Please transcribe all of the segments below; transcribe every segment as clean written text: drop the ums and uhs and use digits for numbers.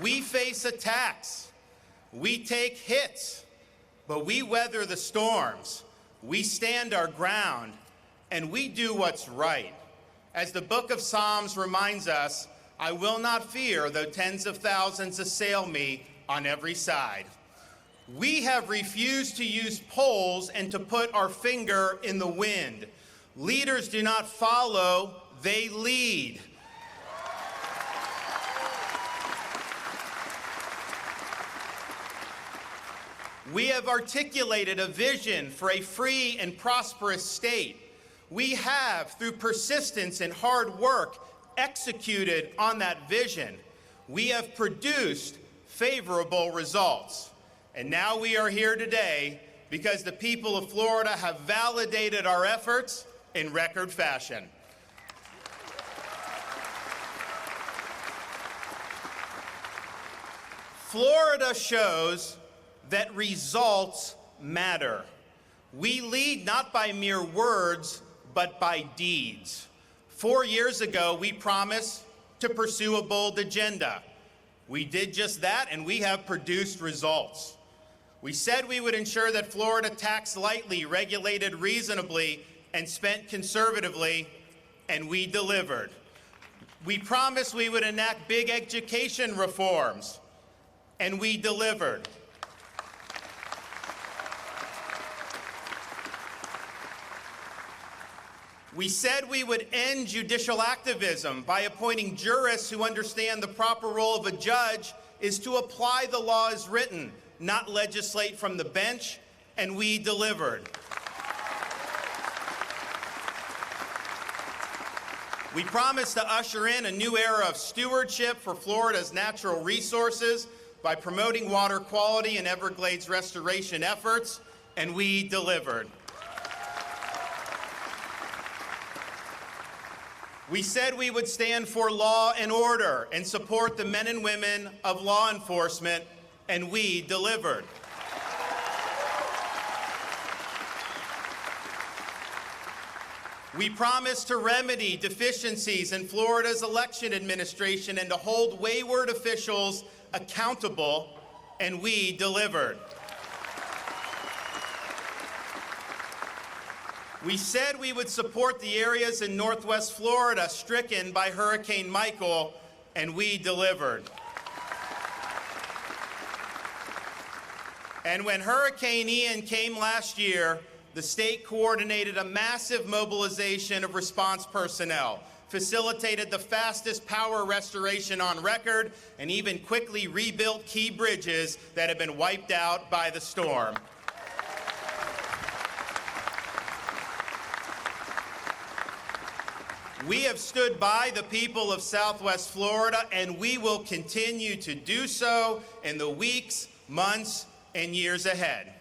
We face attacks. We take hits, but we weather the storms. We stand our ground, and we do what's right. As the book of Psalms reminds us, I will not fear though tens of thousands assail me on every side. We have refused to use polls and to put our finger in the wind. Leaders do not follow, they lead. We have articulated a vision for a free and prosperous state. We have, through persistence and hard work, executed on that vision. We have produced favorable results. And now we are here today because the people of Florida have validated our efforts in record fashion. Florida shows that results matter. We lead not by mere words, but by deeds. 4 years ago, we promised to pursue a bold agenda. We did just that, and we have produced results. We said we would ensure that Florida taxed lightly, regulated reasonably, and spent conservatively, and we delivered. We promised we would enact big education reforms, and we delivered. We said we would end judicial activism by appointing jurists who understand the proper role of a judge is to apply the law as written, not legislate from the bench, and we delivered. We promised to usher in a new era of stewardship for Florida's natural resources by promoting water quality and Everglades restoration efforts, and we delivered. We said we would stand for law and order and support the men and women of law enforcement, and we delivered. We promised to remedy deficiencies in Florida's election administration and to hold wayward officials accountable, and we delivered. We said we would support the areas in Northwest Florida stricken by Hurricane Michael, and we delivered. And when Hurricane Ian came last year, the state coordinated a massive mobilization of response personnel, facilitated the fastest power restoration on record, and even quickly rebuilt key bridges that had been wiped out by the storm. We have stood by the people of Southwest Florida, and we will continue to do so in the weeks, months, and years ahead.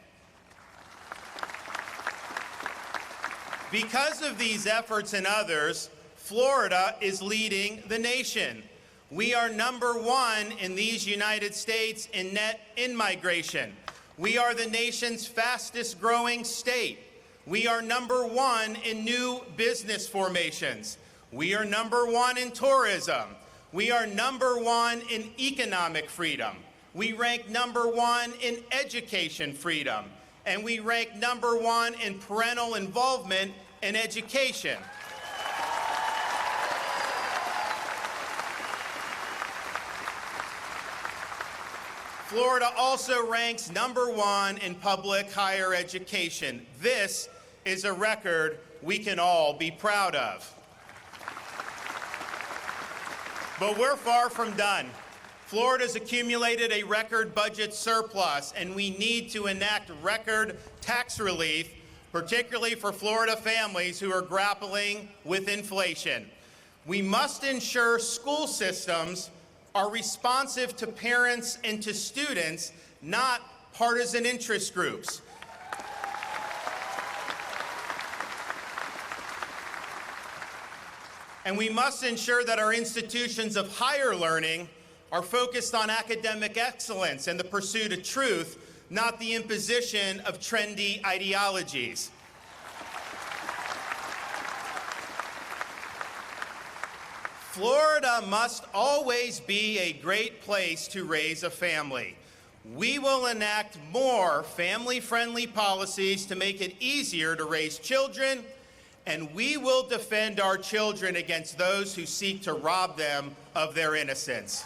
Because of these efforts and others, Florida is leading the nation. We are #1 in these United States in net in-migration. We are the nation's fastest growing state. We are #1 in new business formations. We are #1 in tourism. We are #1 in economic freedom. We rank #1 in education freedom. And we rank #1 in parental involvement in education. Florida also ranks #1 in public higher education. This is a record we can all be proud of. But we're far from done. Florida's accumulated a record budget surplus, and we need to enact record tax relief, particularly for Florida families who are grappling with inflation. We must ensure school systems are responsive to parents and to students, not partisan interest groups. And we must ensure that our institutions of higher learning are focused on academic excellence and the pursuit of truth, not the imposition of trendy ideologies. Florida must always be a great place to raise a family. We will enact more family-friendly policies to make it easier to raise children, and we will defend our children against those who seek to rob them of their innocence.